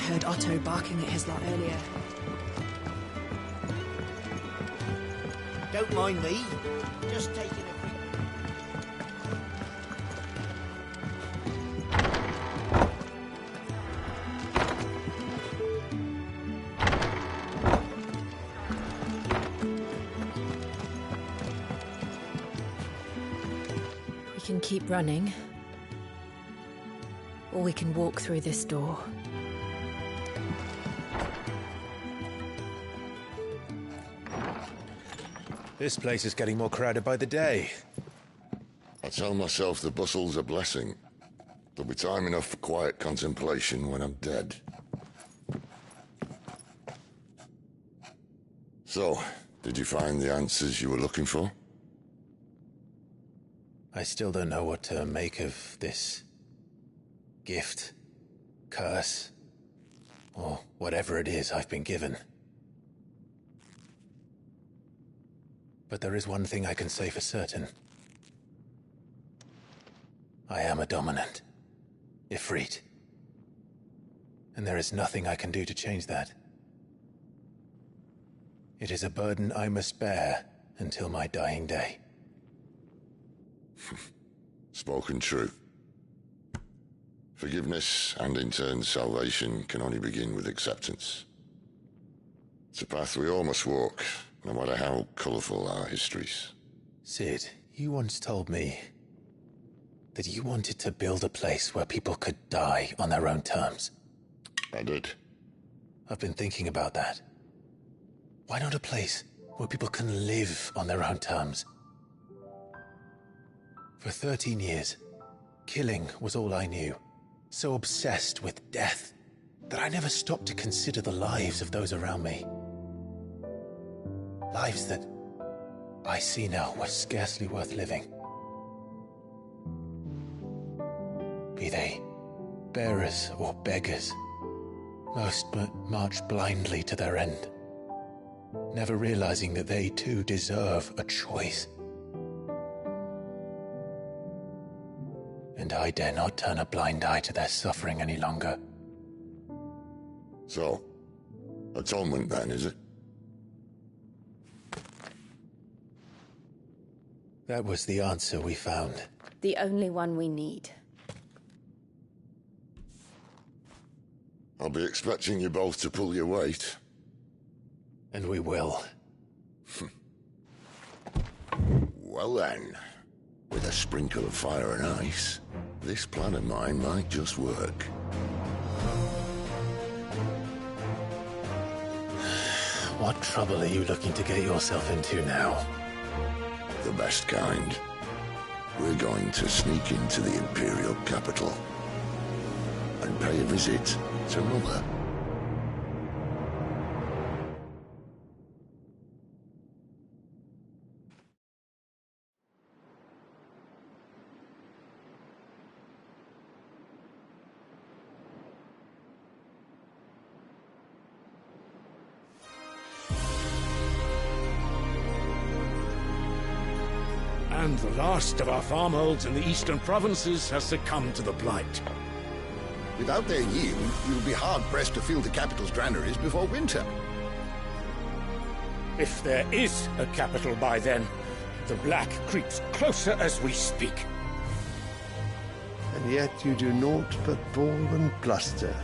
heard Otto barking at his lot earlier. Don't mind me. Just taking a quick... We can keep running, or we can walk through this door. This place is getting more crowded by the day. I tell myself the bustle's a blessing. There'll be time enough for quiet contemplation when I'm dead. So, did you find the answers you were looking for? I still don't know what to make of this gift, curse, or whatever it is I've been given. But there is one thing I can say for certain. I am a dominant, Ifrit. And there is nothing I can do to change that. It is a burden I must bear until my dying day. Spoken true. Forgiveness, and in turn salvation, can only begin with acceptance. It's a path we all must walk, no matter how colourful our histories. Sid, you once told me that you wanted to build a place where people could die on their own terms. I did. I've been thinking about that. Why not a place where people can live on their own terms? For 13 years, killing was all I knew. So obsessed with death that I never stopped to consider the lives of those around me. Lives that I see now were scarcely worth living. Be they bearers or beggars, most march blindly to their end, never realizing that they too deserve a choice. And I dare not turn a blind eye to their suffering any longer. So, atonement then, is it? That was the answer we found. The only one we need. I'll be expecting you both to pull your weight. And we will. Well then, with a sprinkle of fire and ice, this plan of mine might just work. What trouble are you looking to get yourself into now? The best kind. We're going to sneak into the Imperial capital and pay a visit to Mother. And the last of our farmholds in the eastern provinces has succumbed to the blight. Without their yield, we'll be hard-pressed to fill the capital's granaries before winter. If there is a capital by then, the black creeps closer as we speak. And yet you do naught but bawl and bluster.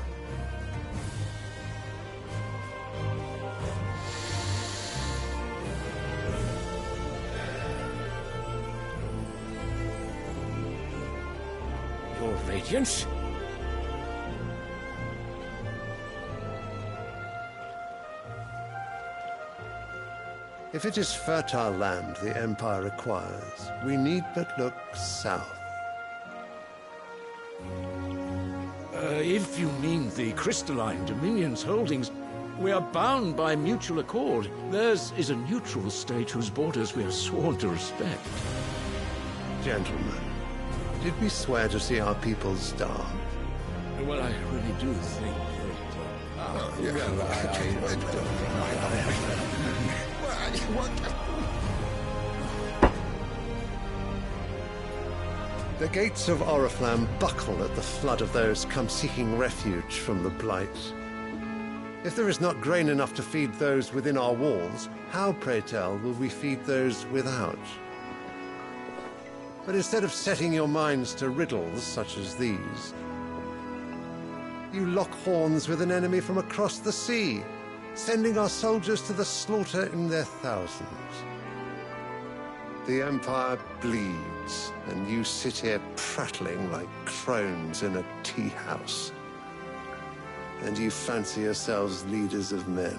Your Radiance? If it is fertile land the Empire requires, we need but look south. If you mean the crystalline Dominion's holdings, we are bound by mutual accord. Theirs is a neutral state whose borders we are sworn to respect. Gentlemen, did we swear to see our people starve? Well, I really do think The gates of Oriflamme buckle at the flood of those come seeking refuge from the Blight. If there is not grain enough to feed those within our walls, how, pray tell, will we feed those without? But instead of setting your minds to riddles such as these, you lock horns with an enemy from across the sea, sending our soldiers to the slaughter in their thousands. The Empire bleeds, and you sit here prattling like crones in a tea house. And you fancy yourselves leaders of men.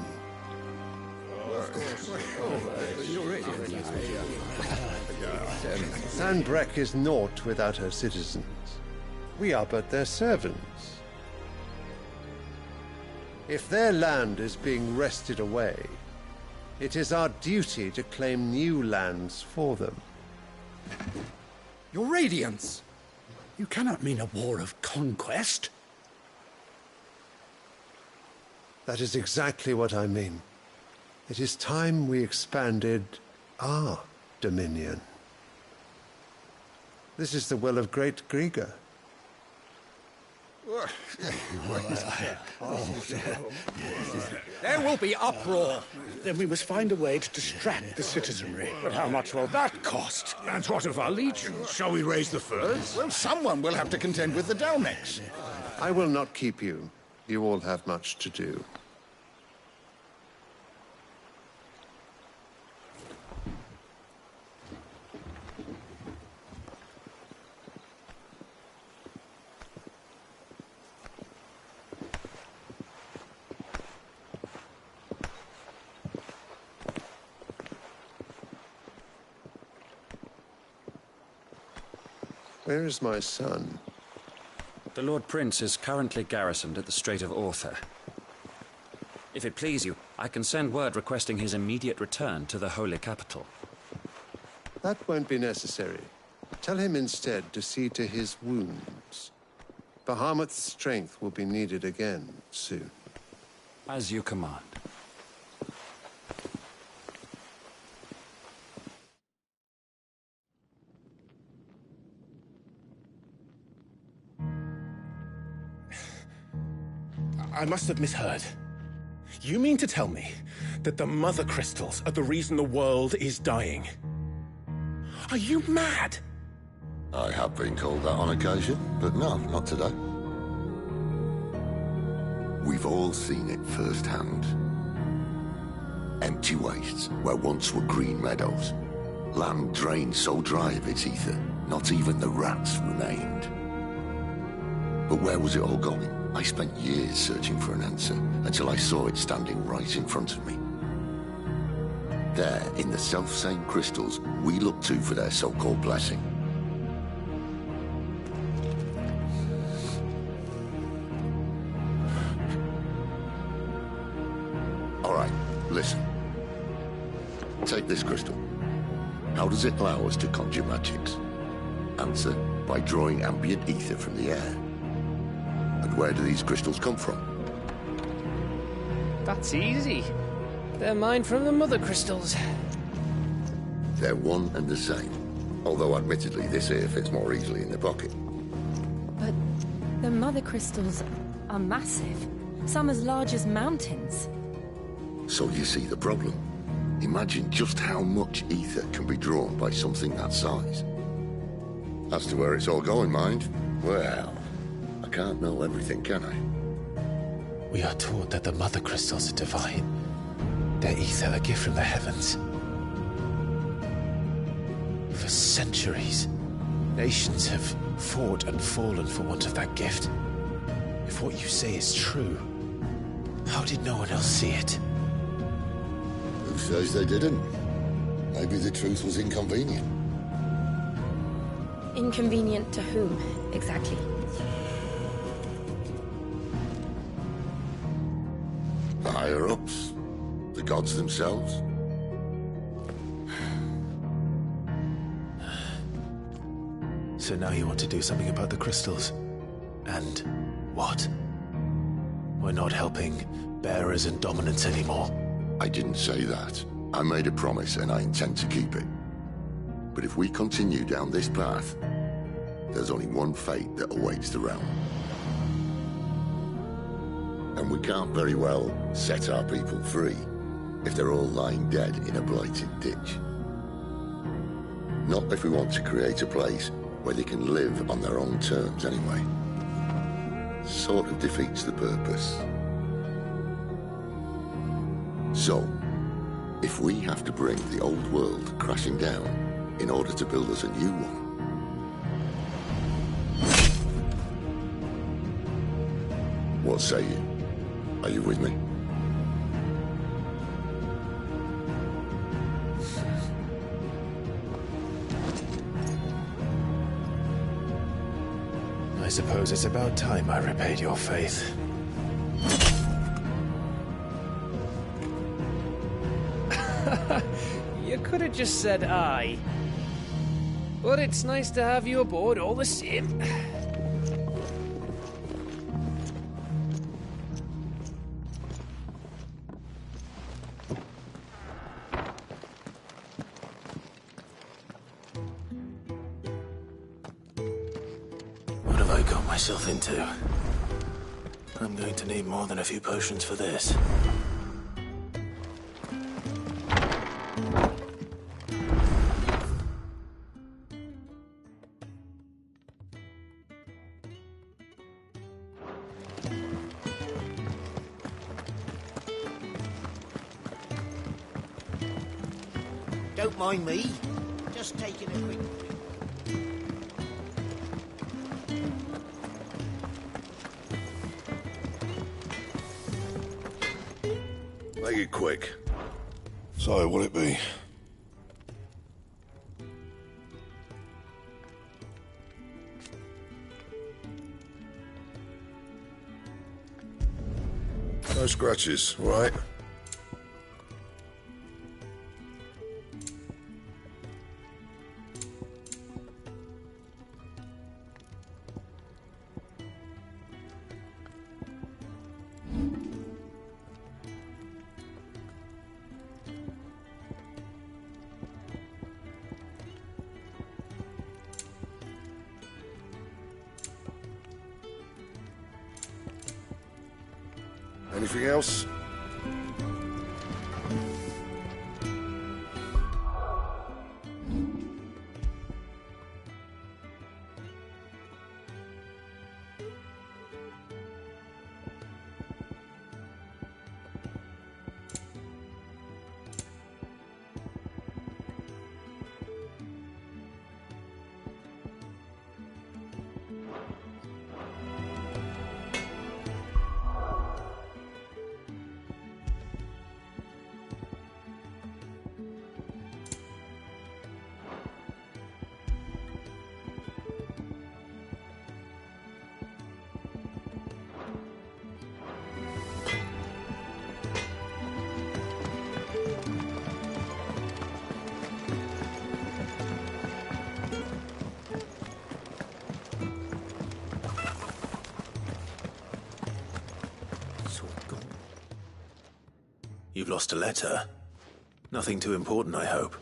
Sandbreck is naught without her citizens. We are but their servants. If their land is being wrested away, it is our duty to claim new lands for them. Your Radiance! You cannot mean a war of conquest. That is exactly what I mean. It is time we expanded our dominion. This is the will of great Grieger. There will be uproar. Then we must find a way to distract the citizenry. But how much will that cost? And what of our legions? Shall we raise the furs? Well, someone will have to contend with the Dalmex. I will not keep you. You all have much to do. Where is my son? The Lord Prince is currently garrisoned at the Strait of Arthur. If it please you, I can send word requesting his immediate return to the Holy Capital. That won't be necessary. Tell him instead to see to his wounds. Bahamut's strength will be needed again soon. As you command. I must have misheard. You mean to tell me that the Mother Crystals are the reason the world is dying? Are you mad? I have been called that on occasion, but no, not today. We've all seen it firsthand. Empty wastes where once were green meadows. Land drained so dry of its ether, not even the rats remained. But where was it all going? I spent years searching for an answer, until I saw it standing right in front of me. There, in the self-same crystals we look to for their so-called blessing. All right, listen. Take this crystal. How does it allow us to conjure magics? Answer, by drawing ambient ether from the air. And where do these crystals come from? That's easy. They're mine from the Mother Crystals. They're one and the same. Although admittedly this here fits more easily in the pocket. But the Mother Crystals are massive. Some as large as mountains. So you see the problem. Imagine just how much ether can be drawn by something that size. As to where it's all going, mind, well, I can't know everything, can I? We are taught that the Mother Crystals are divine. Their ether a gift from the heavens. For centuries, nations have fought and fallen for want of that gift. If what you say is true, how did no one else see it? Who says they didn't? Maybe the truth was inconvenient. Inconvenient to whom, exactly? The higher-ups? The gods themselves? So now you want to do something about the crystals? And what? We're not helping bearers and dominants anymore. I didn't say that. I made a promise and I intend to keep it. But if we continue down this path, there's only one fate that awaits the realm. And we can't very well set our people free if they're all lying dead in a blighted ditch. Not if we want to create a place where they can live on their own terms anyway. Sort of defeats the purpose. So, if we have to bring the old world crashing down in order to build us a new one, what say you? Are you with me? I suppose it's about time I repaid your faith. You could have just said aye. But it's nice to have you aboard all the same. What have I got myself into? I'm going to need more than a few potions for this. Don't mind me. Just taking a quick... Make it quick. So, will it be? No scratches, right? Anything else? You've lost a letter. Nothing too important, I hope.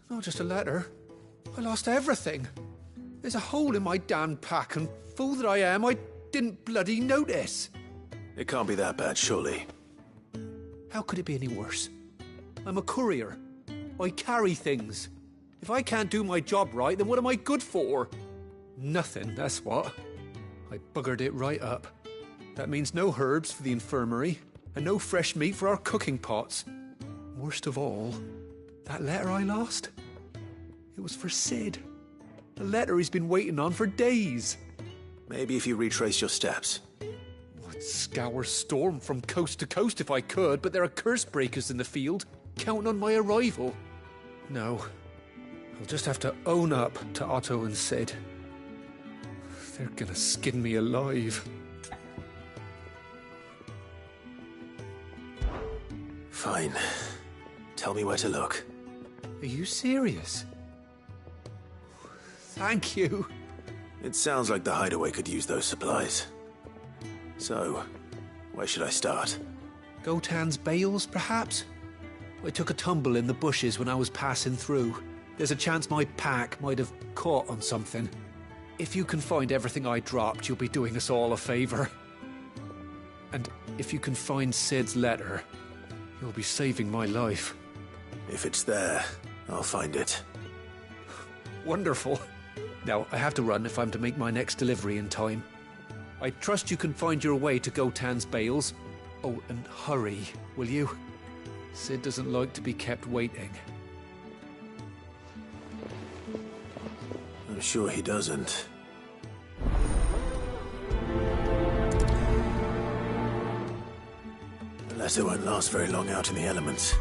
Not just a letter. I lost everything. There's a hole in my damn pack, and fool that I am, I didn't bloody notice. It can't be that bad, surely. How could it be any worse? I'm a courier. I carry things. If I can't do my job right, then what am I good for? Nothing, that's what. I buggered it right up. That means no herbs for the infirmary, and no fresh meat for our cooking pots. Worst of all, that letter I lost, it was for Sid. A letter he's been waiting on for days. Maybe if you retrace your steps. I'd scour Storm from coast to coast if I could, but there are curse breakers in the field, counting on my arrival. No, I'll just have to own up to Otto and Sid. They're gonna skin me alive. Fine. Tell me where to look. Are you serious? Thank you. It sounds like the hideaway could use those supplies. So, where should I start? Gotan's bales, perhaps? I took a tumble in the bushes when I was passing through. There's a chance my pack might have caught on something. If you can find everything I dropped, you'll be doing us all a favor. And if you can find Sid's letter, you'll be saving my life. If it's there, I'll find it. Wonderful. Now, I have to run if I'm to make my next delivery in time. I trust you can find your way to Gotan's bales. Oh, and hurry, will you? Sid doesn't like to be kept waiting. I'm sure he doesn't. The letter won't last very long out in the elements.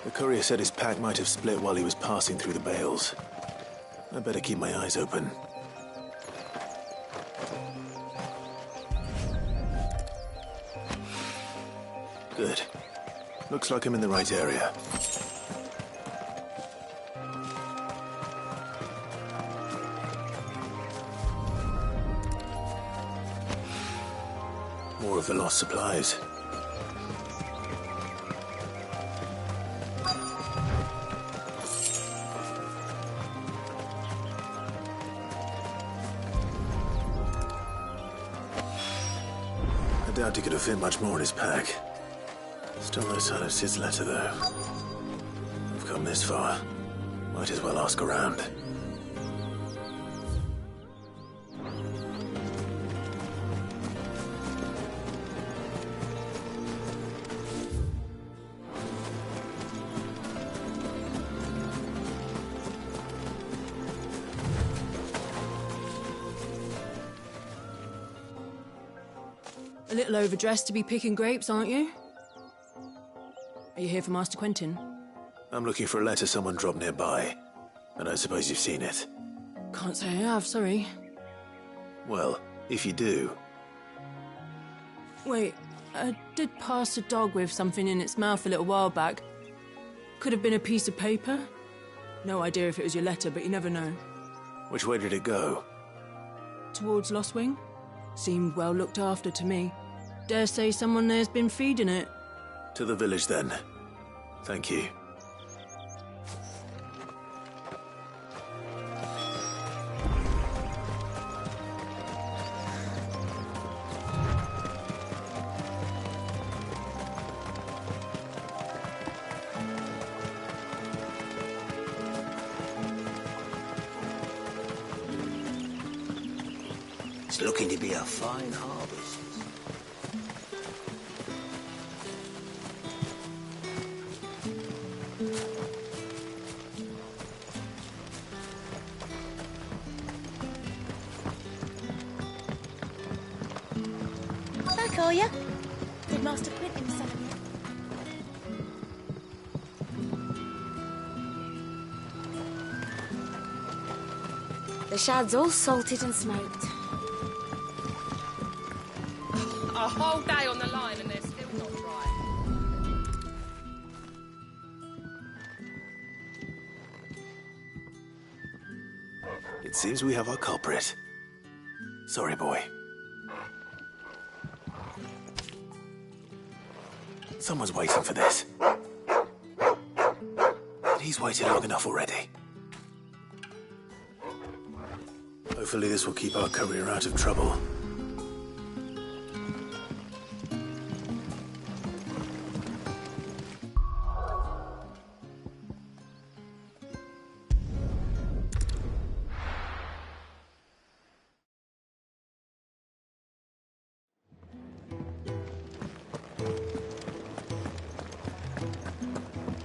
The courier said his pack might have split while he was passing through the bales. I better keep my eyes open. Good. Looks like I'm in the right area. More of the lost supplies. I doubt he could have fit much more in his pack. Still no sign of Sid's letter, though. I've come this far. Might as well ask around. A little overdressed to be picking grapes, aren't you? Are you here for Master Quentin? I'm looking for a letter someone dropped nearby. I don't suppose you've seen it. Can't say I have, sorry. Well, if you do... Wait, I did pass a dog with something in its mouth a little while back. Could have been a piece of paper. No idea if it was your letter, but you never know. Which way did it go? Towards Lost Wing? Seemed well looked after to me. Dare say someone there's been feeding it. To the village, then. Thank you. It's looking to be a fine harvest. Back, are ya? Did Master Quentin send you? The shad's all salted and smoked. A whole day on the line and they're still not dry. It seems we have our culprit. Sorry, boy. Someone's waiting for this. And he's waited long enough already. Hopefully this will keep our courier out of trouble.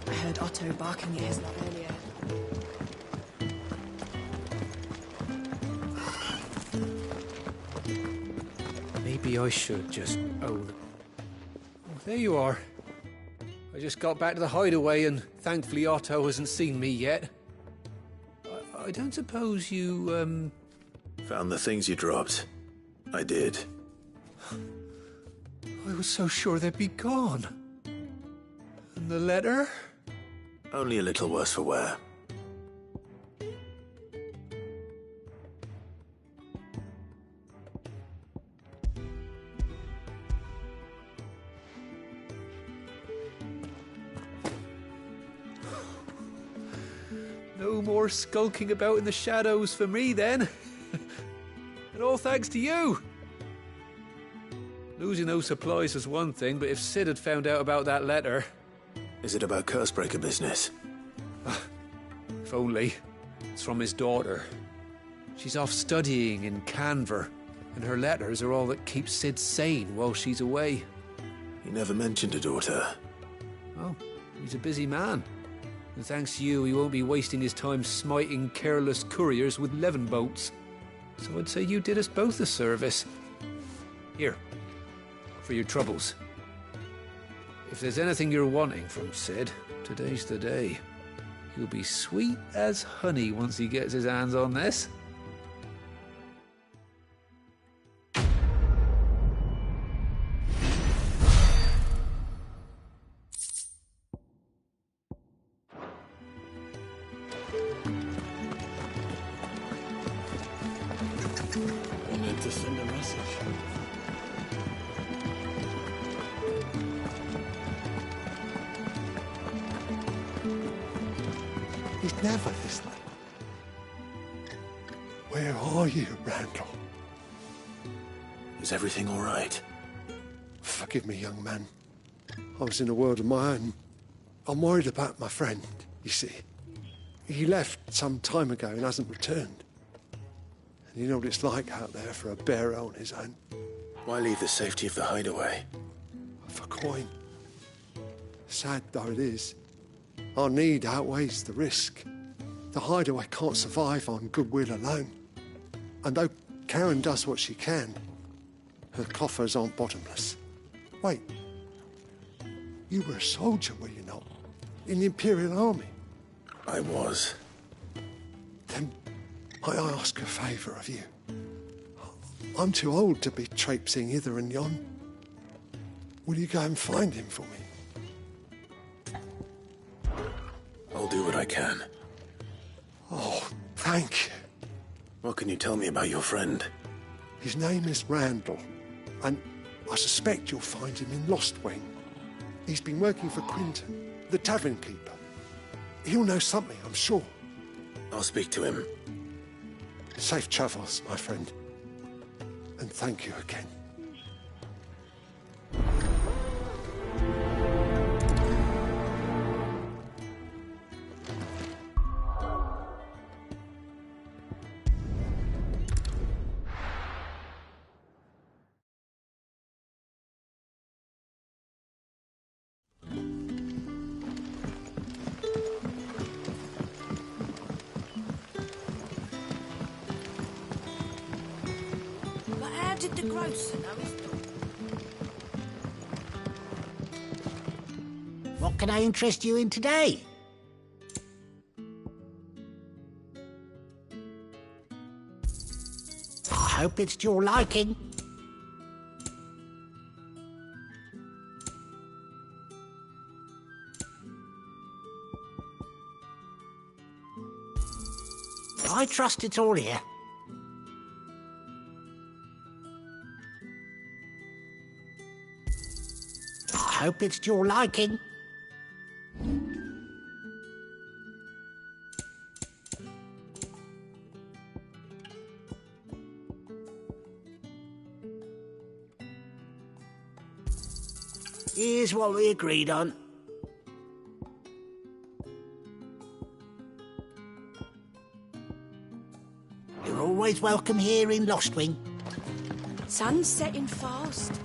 I heard Otto barking at his lot earlier. Maybe I should just own it. Oh, there you are. I just got back to the hideaway and thankfully Otto hasn't seen me yet. I don't suppose you, Found the things you dropped. I did. I was so sure they'd be gone. And the letter? Only a little worse for wear. No more skulking about in the shadows for me, then. And all thanks to you. Losing those supplies was one thing, but if Sid had found out about that letter... Is it about Cursebreaker business? If only. It's from his daughter. She's off studying in Canver, and her letters are all that keeps Sid sane while she's away. He never mentioned a daughter. Oh, he's a busy man. And thanks to you, he won't be wasting his time smiting careless couriers with levin boats. So I'd say you did us both a service. Here, for your troubles. If there's anything you're wanting from Sid, today's the day. He'll be sweet as honey once he gets his hands on this. Wanted to send a message. He's never listening. Where are you, Randall? Is everything all right? Forgive me, young man. I was in a world of my own. I'm worried about my friend, you see. He left some time ago and hasn't returned. And you know what it's like out there for a bearer on his own. Why leave the safety of the hideaway? For coin. Sad though it is, our need outweighs the risk. The hideaway can't survive on goodwill alone. And though Karen does what she can, her coffers aren't bottomless. Wait, you were a soldier, were you not? In the Imperial Army? I was. Then I ask a favour of you. I'm too old to be traipsing hither and yon. Will you go and find him for me? I'll do what I can. Oh, thank you. What can you tell me about your friend? His name is Randall, and I suspect you'll find him in Lost Wing. He's been working for Quinton, the tavern keeper. He'll know something, I'm sure. I'll speak to him. Safe travels, my friend. And thank you again. But how did the grocer know his dog? What can I interest you in today? I hope it's to your liking. I trust it's all here. I hope it's to your liking. Here's what we agreed on. You're always welcome here in Lost Wing. Sun's setting fast.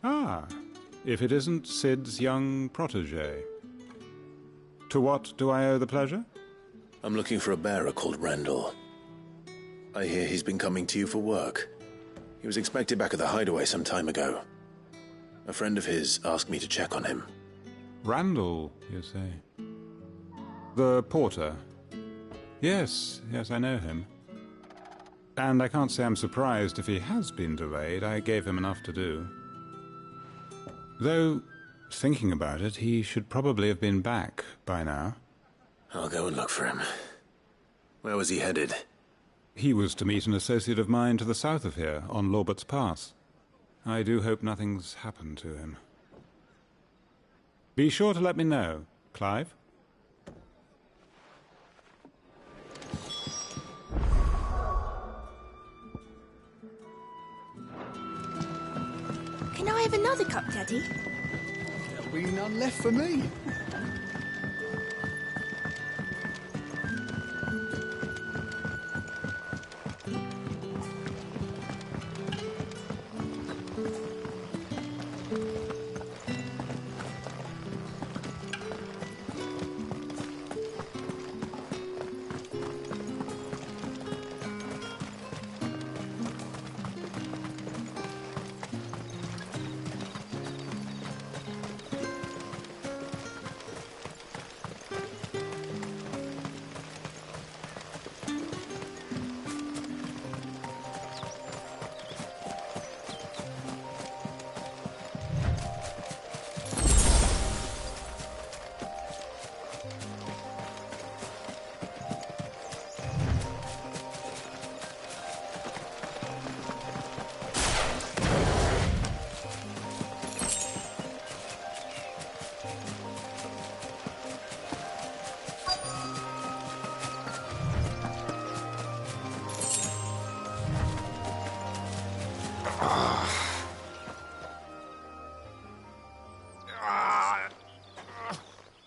Ah, if it isn't Sid's young protege. To what do I owe the pleasure? I'm looking for a bearer called Randall. I hear he's been coming to you for work. He was expected back at the hideaway some time ago. A friend of his asked me to check on him. Randall, you say? The porter? Yes, I know him. And I can't say I'm surprised if he has been delayed. I gave him enough to do. Though, thinking about it, he should probably have been back by now. I'll go and look for him. Where was he headed? He was to meet an associate of mine to the south of here, on Lorbert's Pass. I do hope nothing's happened to him. Be sure to let me know, Clive. Can I have another cup, Daddy? There'll be none left for me.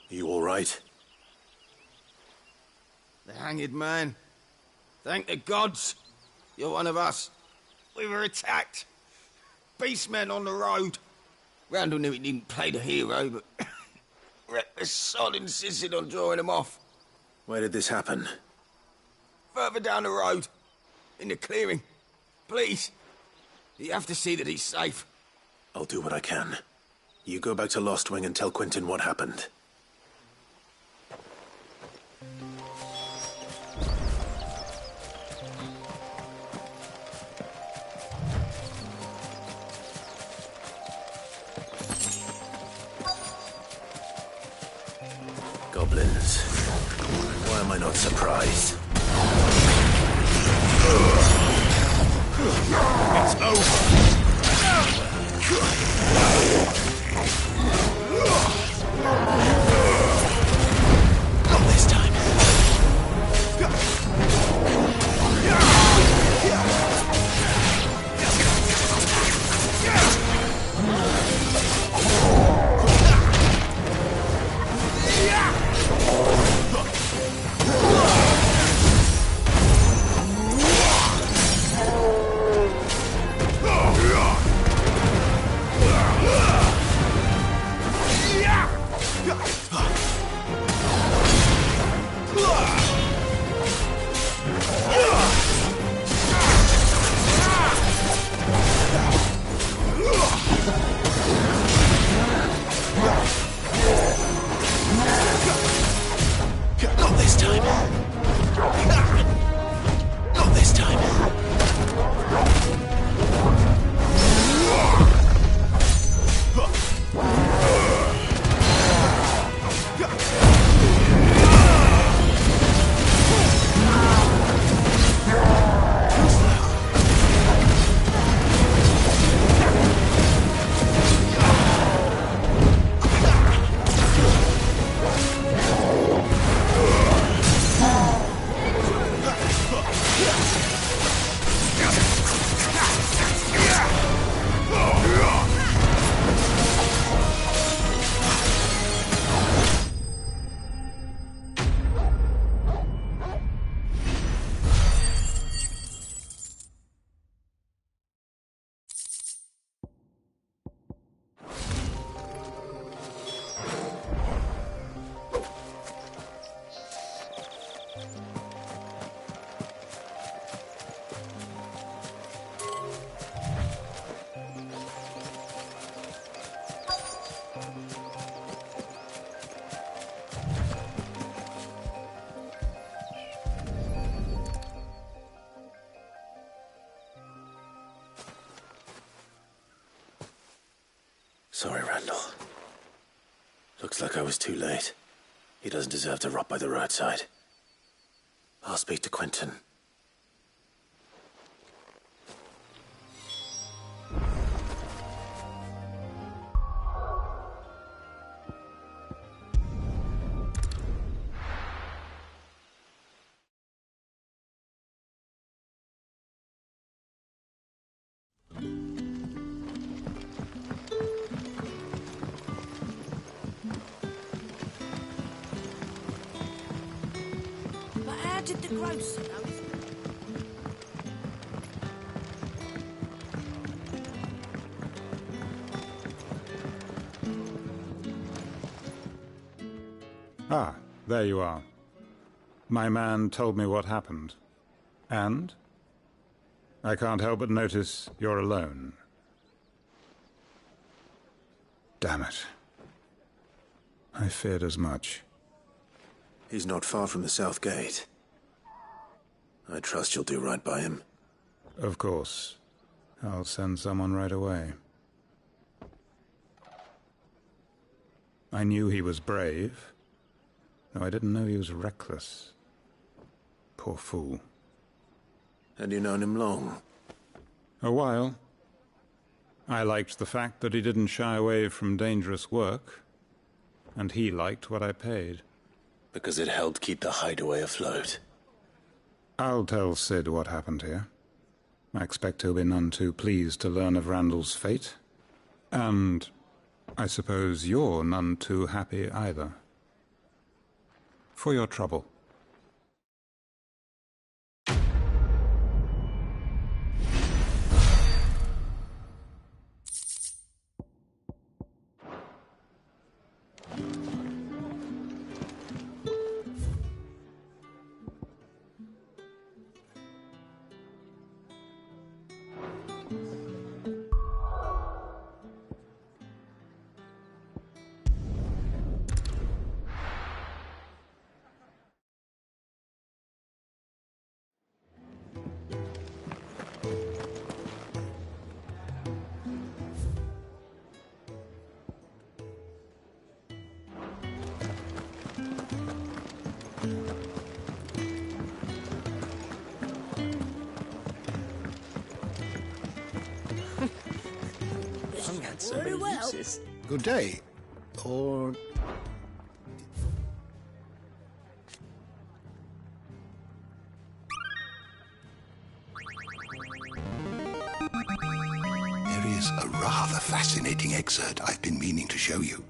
You all right? The hanged man. Thank the gods. You're one of us. We were attacked. Beastmen on the road. Randall knew he didn't play the hero, but reckless sod insisted on drawing him off. Where did this happen? Further down the road. In the clearing. Please. You have to see that he's safe. I'll do what I can. You go back to Lost Wing and tell Quentin what happened. Goblins. Why am I not surprised? It's over! Not this time. Not this time. Not this time. Sorry, Randall. Looks like I was too late. He doesn't deserve to rot by the roadside. I'll speak to Quentin. But how did the grocer know? Ah, there you are. My man told me what happened. And? I can't help but notice you're alone. Damn it. I feared as much. He's not far from the South Gate. I trust you'll do right by him. Of course. I'll send someone right away. I knew he was brave, though I didn't know he was reckless. Poor fool. Had you known him long? A while. I liked the fact that he didn't shy away from dangerous work, and he liked what I paid. Because it helped keep the hideaway afloat. I'll tell Sid what happened here. I expect he'll be none too pleased to learn of Randall's fate. And I suppose you're none too happy either. For your trouble. Very well. Good day. Or... There is a rather fascinating excerpt I've been meaning to show you.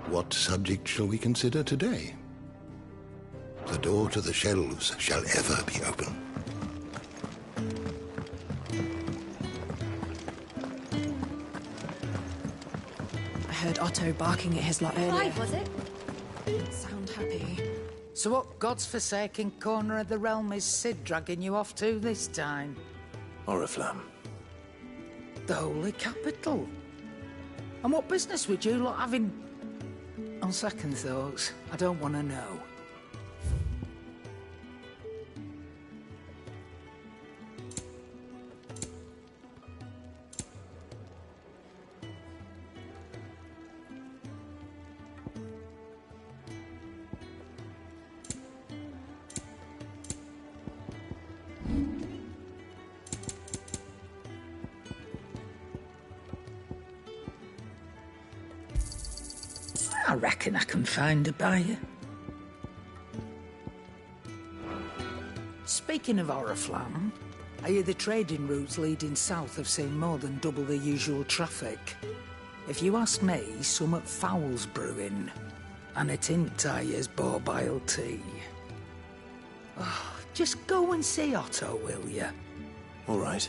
What subject shall we consider today? The door to the shelves shall ever be open. I heard Otto barking at his lot earlier. Five, was it? Sound happy. So what God's forsaken corner of the realm is Sid dragging you off to this time? Oriflamme. The Holy Capital. And what business would you lot having... On second thoughts, I don't want to know. I reckon I can find a buyer. Speaking of Oriflamme, I hear the trading routes leading south have seen more than double the usual traffic. If you ask me, summat foul's brewing, and it ain't Tyre's borbile tea. Oh, just go and see Otto, will you? All right.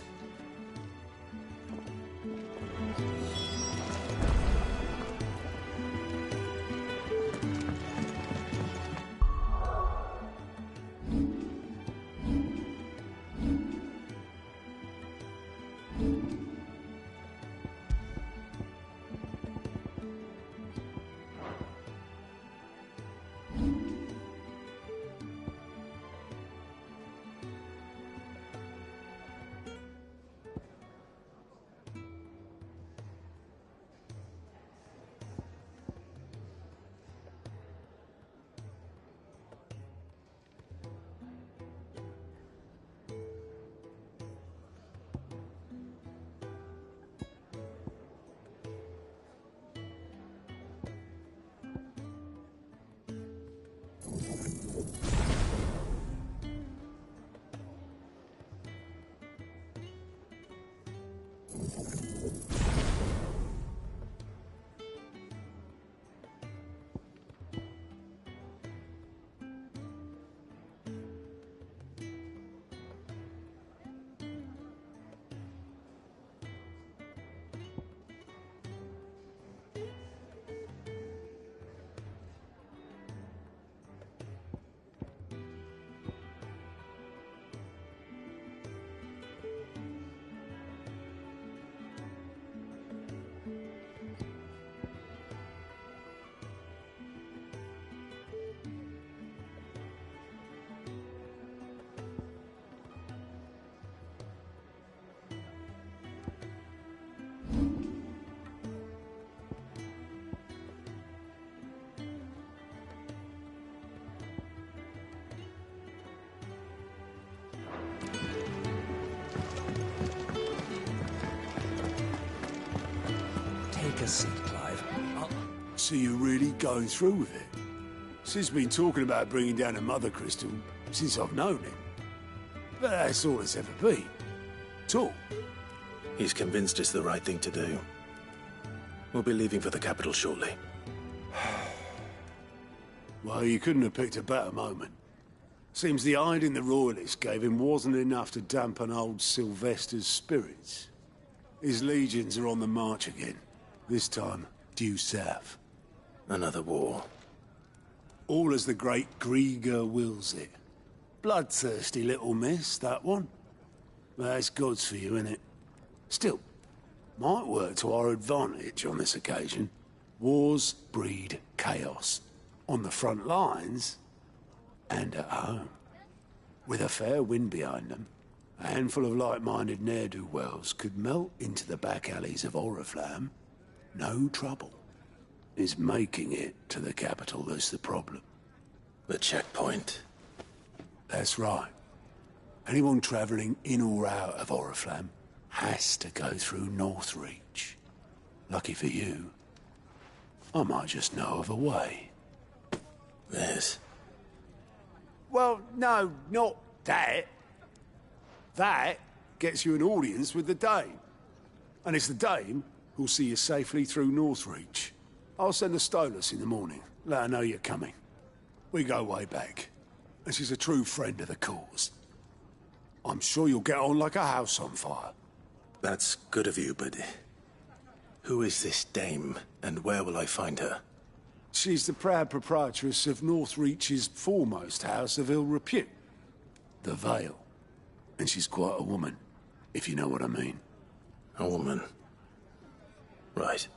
Take a seat, Clive. So you're really going through with it? Sid's been talking about bringing down a mother crystal since I've known him. But that's all it's ever been. Talk. He's convinced it's the right thing to do. We'll be leaving for the capital shortly. Well, you couldn't have picked a better moment. Seems the hiding the Royalists gave him wasn't enough to dampen old Sylvester's spirits. His legions are on the march again. This time, due south. Another war. All as the great Grieger wills it. Bloodthirsty little miss, that one. That's God's for you, innit? Still, might work to our advantage on this occasion. Wars breed chaos. On the front lines, and at home. With a fair wind behind them, a handful of like-minded ne'er-do-wells could melt into the back alleys of Oriflamme. No trouble. It's making it to the capital that's the problem. The checkpoint. That's right. Anyone travelling in or out of Oriflamme has to go through Northreach. Lucky for you, I might just know of a way. Yes. Well, no, not that. That gets you an audience with the Dame. And it's the Dame who'll see you safely through Northreach. I'll send a Stolas in the morning. Let her know you're coming. We go way back. And she's a true friend of the cause. I'm sure you'll get on like a house on fire. That's good of you, but... who is this Dame, and where will I find her? She's the proud proprietress of Northreach's foremost house of ill repute. The Vale. And she's quite a woman, if you know what I mean. A woman. Right.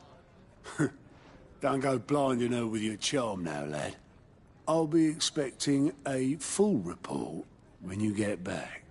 Don't go blinding her with your charm now, lad. I'll be expecting a full report when you get back.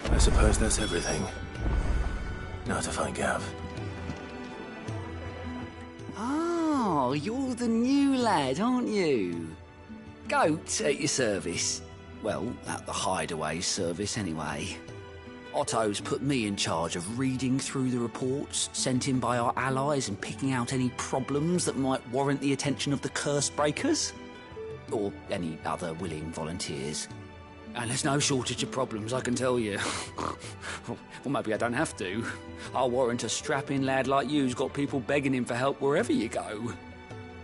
I suppose that's everything. Now to find Gav. Oh, you're the new lad, aren't you? Goat at your service. Well, at the Hideaway service, anyway. Otto's put me in charge of reading through the reports sent in by our allies and picking out any problems that might warrant the attention of the curse breakers. Or any other willing volunteers. And there's no shortage of problems, I can tell you. Well, maybe I don't have to. I'll warrant a strapping lad like you's got people begging him for help wherever you go.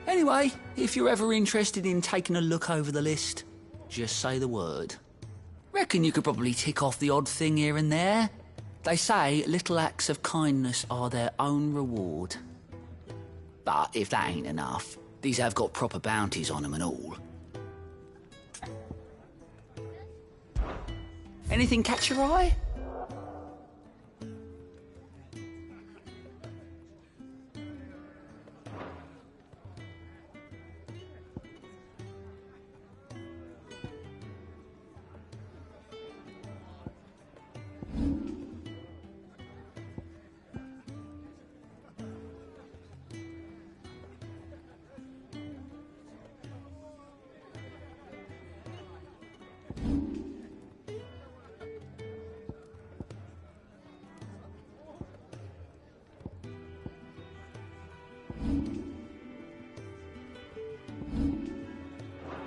Anyway, if you're ever interested in taking a look over the list, just say the word. Reckon you could probably tick off the odd thing here and there. They say little acts of kindness are their own reward. But if that ain't enough, these have got proper bounties on them and all. Anything catch your eye?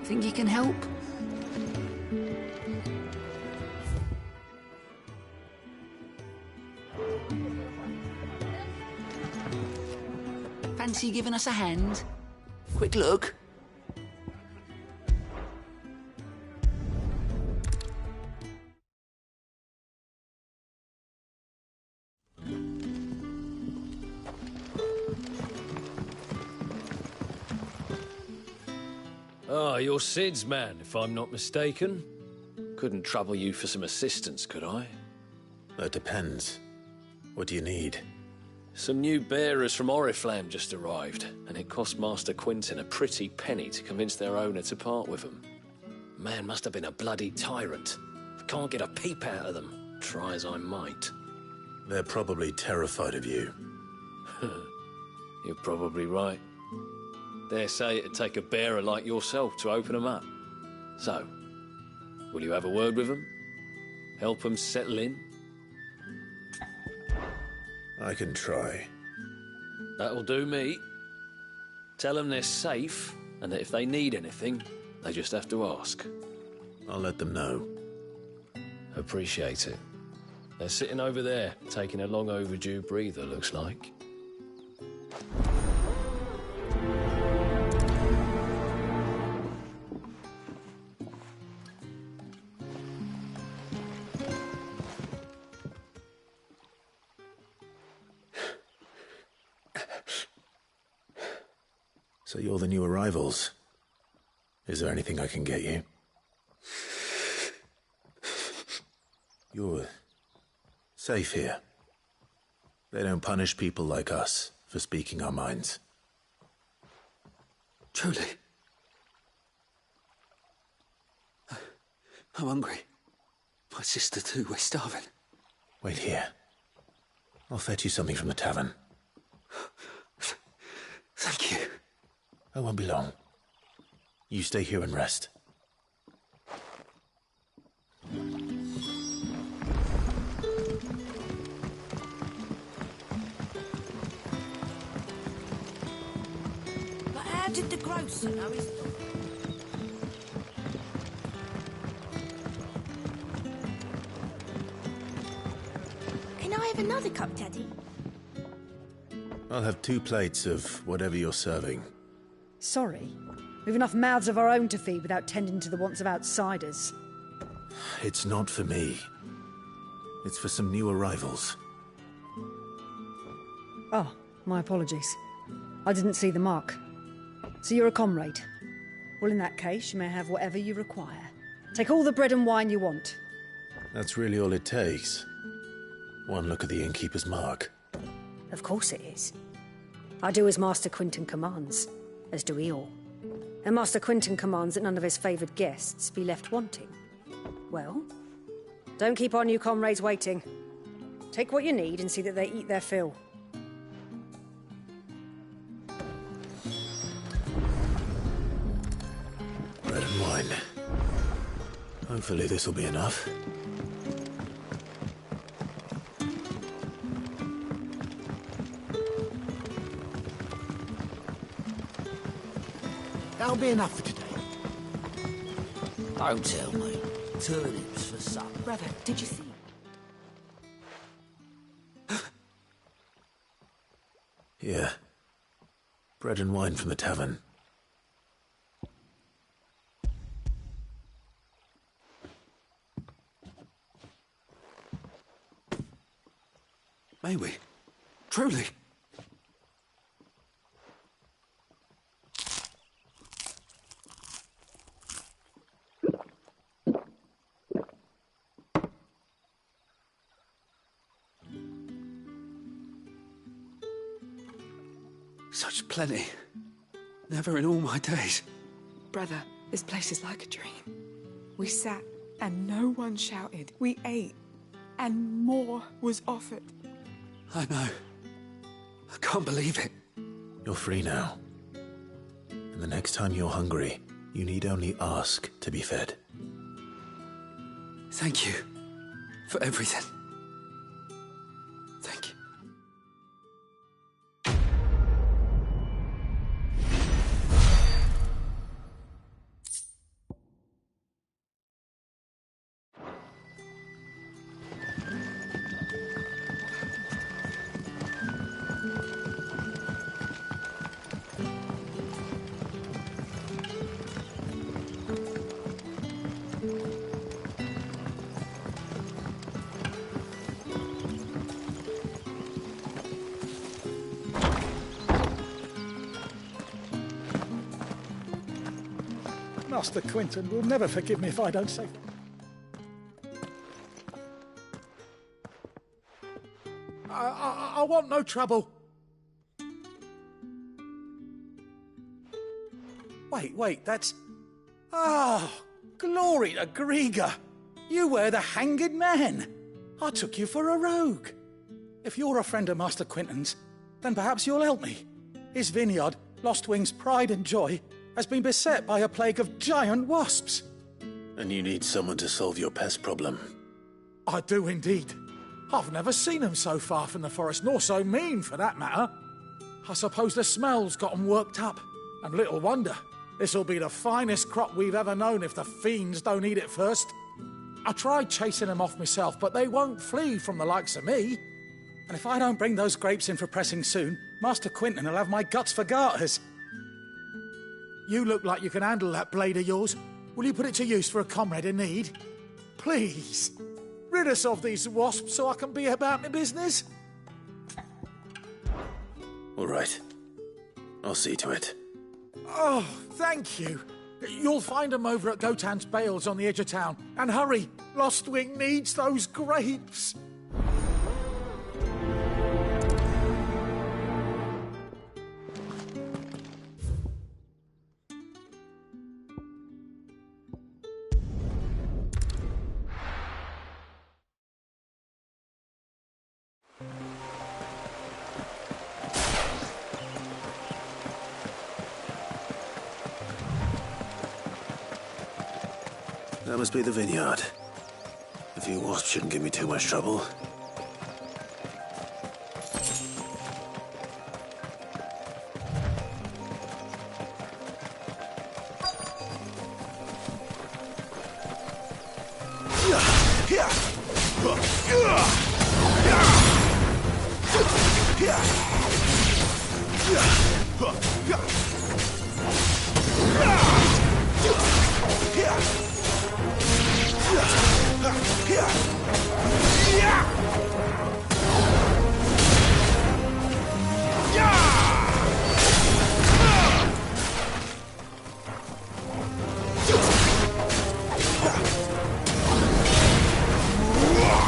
Think you can help? Fancy giving us a hand? Quick look. Ah, you're Sid's man, if I'm not mistaken. Couldn't trouble you for some assistance, could I? That depends. What do you need? Some new bearers from Oriflamme just arrived, and it cost Master Quintin a pretty penny to convince their owner to part with them. Man must have been a bloody tyrant. Can't get a peep out of them, try as I might. They're probably terrified of you. You're probably right. Dare say it'd take a bearer like yourself to open them up. So, will you have a word with them? Help them settle in? I can try. That'll do me. Tell them they're safe, and that if they need anything, they just have to ask. I'll let them know. Appreciate it. They're sitting over there, taking a long overdue breather, looks like. So you're the new arrivals. Is there anything I can get you? You're safe here. They don't punish people like us for speaking our minds. Truly. I'm hungry. My sister too, we're starving. Wait here. I'll fetch you something from the tavern. Thank you. I won't be long. You stay here and rest. But how did the grocer know his... Can I have another cup, Daddy? I'll have 2 plates of whatever you're serving. Sorry. We've enough mouths of our own to feed without tending to the wants of outsiders. It's not for me. It's for some new arrivals. Oh, my apologies. I didn't see the mark. So you're a comrade. Well, in that case, you may have whatever you require. Take all the bread and wine you want. That's really all it takes. One look at the innkeeper's mark. Of course it is. I do as Master Quintin commands, as do we all. And Master Quintin commands that none of his favoured guests be left wanting. Well, don't keep our new comrades waiting. Take what you need and see that they eat their fill. Bread and wine. Hopefully this will be enough. That'll be enough for today. Don't tell me. Turnips for supper. Brother, did you see? Yeah. Bread and wine from the tavern. May we? Truly? Such plenty. Never in all my days. Brother, this place is like a dream. We sat and no one shouted. We ate and more was offered. I know. I can't believe it. You're free now. And the next time you're hungry, you need only ask to be fed. Thank you for everything. Thank you. Master Quinton will never forgive me if I don't say... I want no trouble. Wait, that's... Ah, glory to Grieger. You were the hanged man. I took you for a rogue. If you're a friend of Master Quinton's, then perhaps you'll help me. His vineyard, Lostwing's pride and joy, has been beset by a plague of giant wasps. And you need someone to solve your pest problem. I do indeed. I've never seen them so far from the forest, nor so mean, for that matter. I suppose the smell's got them worked up. And little wonder. This'll be the finest crop we've ever known if the fiends don't eat it first. I tried chasing them off myself, but they won't flee from the likes of me. And if I don't bring those grapes in for pressing soon, Master Quinton will have my guts for garters. You look like you can handle that blade of yours. Will you put it to use for a comrade in need? Please. Rid us of these wasps so I can be about my business. All right. I'll see to it. Oh, thank you. You'll find them over at Gotan's Bales on the edge of town. And hurry, Lostwing needs those grapes. That must be the vineyard. A few wasps shouldn't give me too much trouble.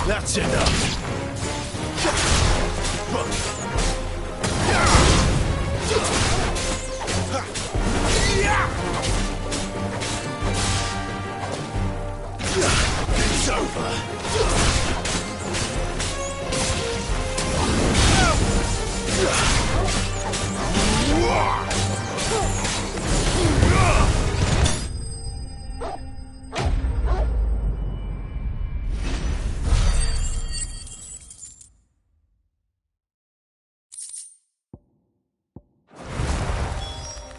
That's enough. It's over.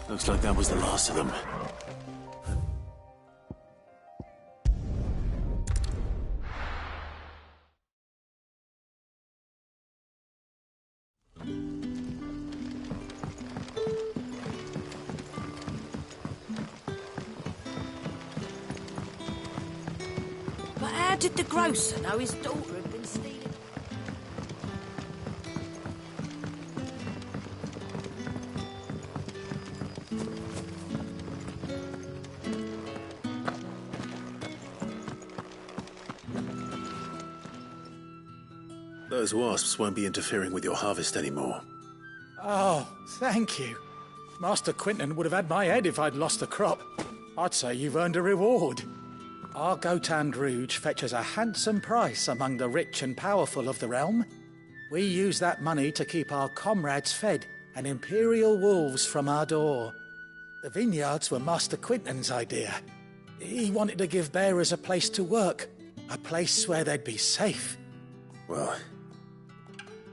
Looks like that was the last of them. But how did the grocer know his daughter had been stealing? Those wasps won't be interfering with your harvest anymore. Oh, thank you. Master Quinton would have had my head if I'd lost the crop. I'd say you've earned a reward. Our Gotand Rouge fetches a handsome price among the rich and powerful of the realm. We use that money to keep our comrades fed and imperial wolves from our door. The vineyards were Master Quinton's idea. He wanted to give bearers a place to work, a place where they'd be safe. Well,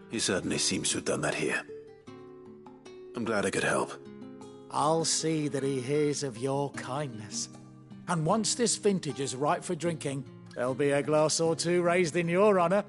he certainly seems to have done that here. I'm glad I could help. I'll see that he hears of your kindness. And once this vintage is ripe for drinking, there'll be a glass or two raised in your honor.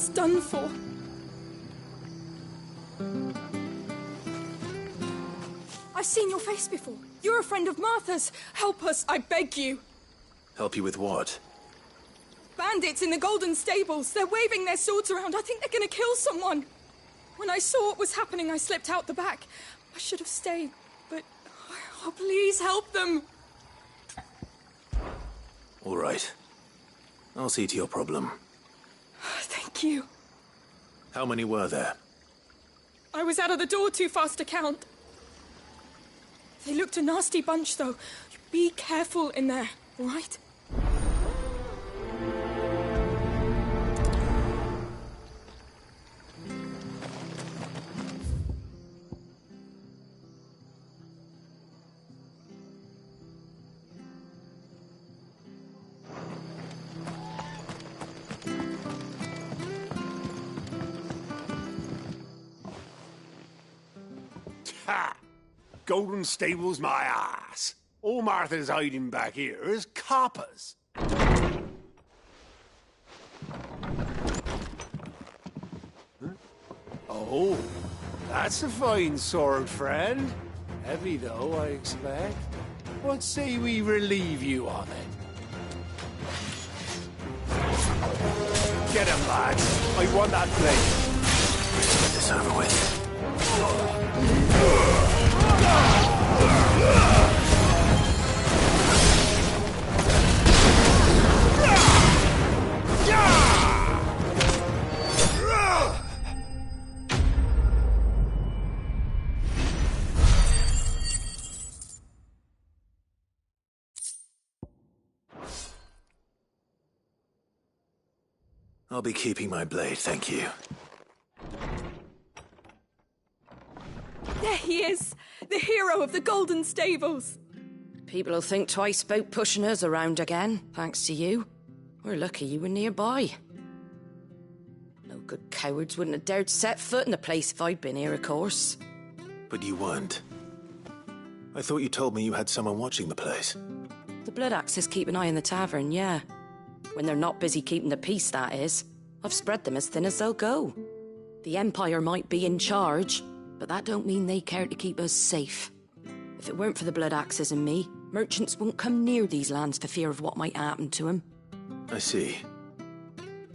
It's done for. I've seen your face before. You're a friend of Martha's. Help us, I beg you. Help you with what? Bandits in the Golden Stables. They're waving their swords around. I think they're going to kill someone. When I saw what was happening, I slipped out the back. I should have stayed, but... Oh, please help them. All right. I'll see to your problem. Thank you. How many were there? I was out of the door too fast to count. They looked a nasty bunch, though. Be careful in there, all right? Ha! Golden Stables my ass. All Martha's hiding back here is coppers. Huh? Oh, that's a fine sword, friend. Heavy, though, I expect. What say we relieve you on it? Get him, lads. I want that blade. Get this over with. I'll be keeping my blade, thank you. There he is, the hero of the Golden Stables. People will think twice about pushing us around again, thanks to you. We're lucky you were nearby. No good cowards wouldn't have dared set foot in the place if I'd been here, of course. But you weren't. I thought you told me you had someone watching the place. The Blood Axes keep an eye on the tavern, yeah. When they're not busy keeping the peace, that is. I've spread them as thin as they'll go. The Empire might be in charge, but that don't mean they care to keep us safe. If it weren't for the Blood Axes and me, merchants won't come near these lands for fear of what might happen to them. I see.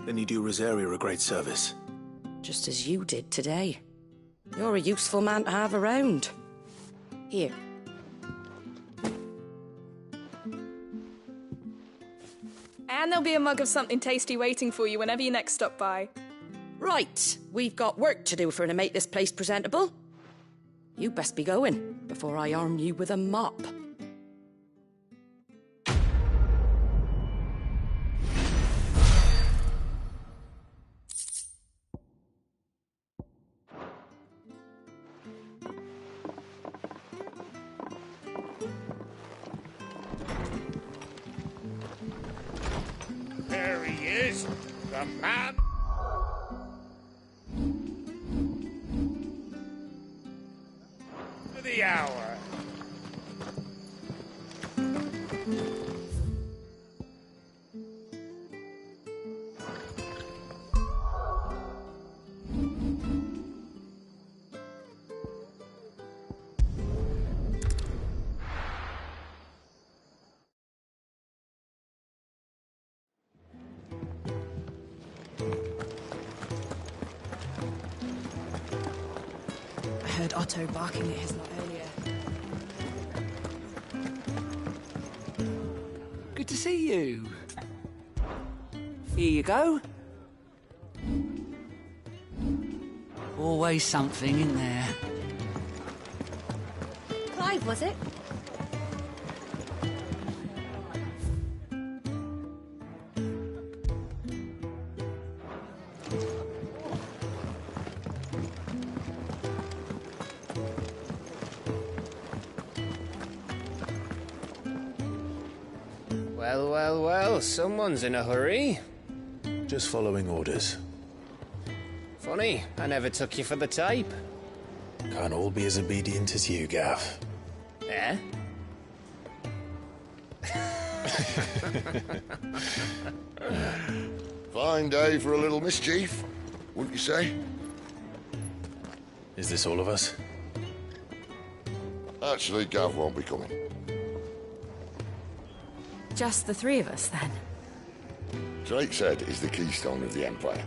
Then you do Rosaria a great service. Just as you did today. You're a useful man to have around. Here. And there'll be a mug of something tasty waiting for you whenever you next stop by. Right, we've got work to do if we're to make this place presentable. You best be going, before I arm you with a mop. There he is, the man. For the hour. I heard Otto barking at his lot earlier. Good to see you. Here you go. Always something in there. Clive, was it? Well, well, well, someone's in a hurry. Just following orders. Funny, I never took you for the type. Can't all be as obedient as you, Gav. Eh? Fine day for a little mischief. wouldn't you say? Is this all of us? Actually, Gav won't be coming. Just the three of us, then? Drakeshead is the keystone of the Empire.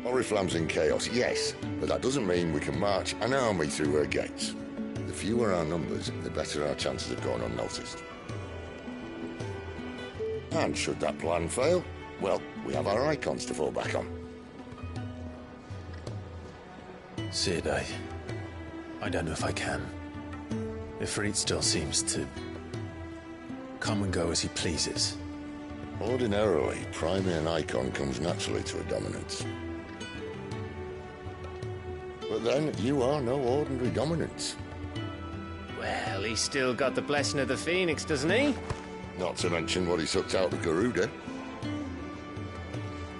Oriflamme's in chaos, yes, but that doesn't mean we can march an army through her gates. The fewer our numbers, the better our chances of going unnoticed. And should that plan fail, well, we have our icons to fall back on. Sid, I don't know if I can. Ifrit still seems to come and go as he pleases. Ordinarily, priming an icon comes naturally to a dominance. But then, you are no ordinary dominance. Well, he's still got the blessing of the Phoenix, doesn't he? Not to mention what he sucked out of Garuda.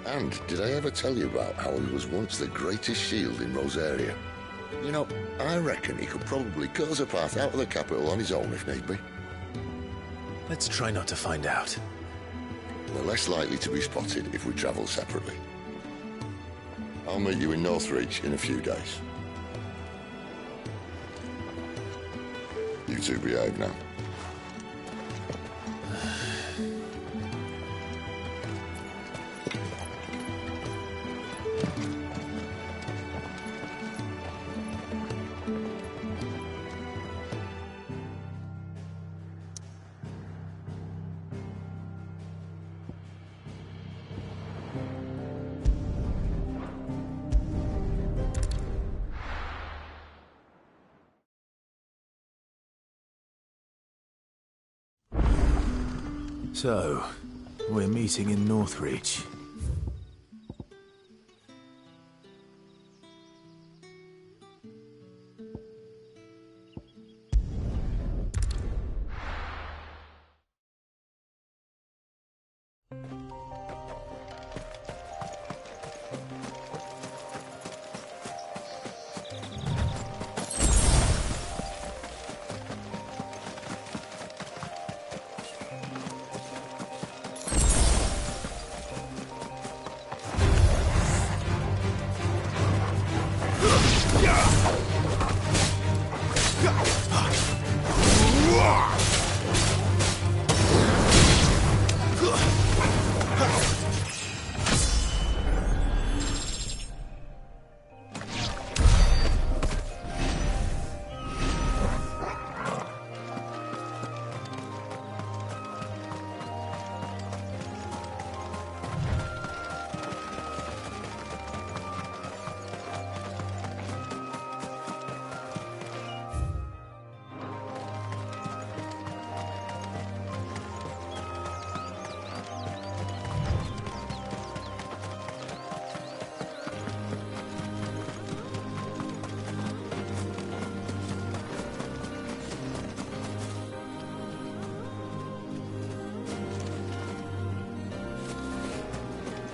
And did I ever tell you about how he was once the greatest shield in Rosaria? You know, I reckon he could probably cut us a path out of the capital on his own if need be. Let's try not to find out. We're less likely to be spotted if we travel separately. I'll meet you in Northreach in a few days. You two behave now. So, we're meeting in Northreach.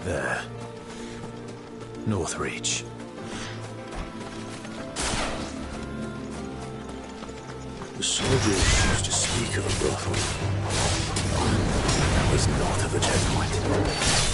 There. Northreach. The soldiers used to speak of a brothel. That was not of a checkpoint.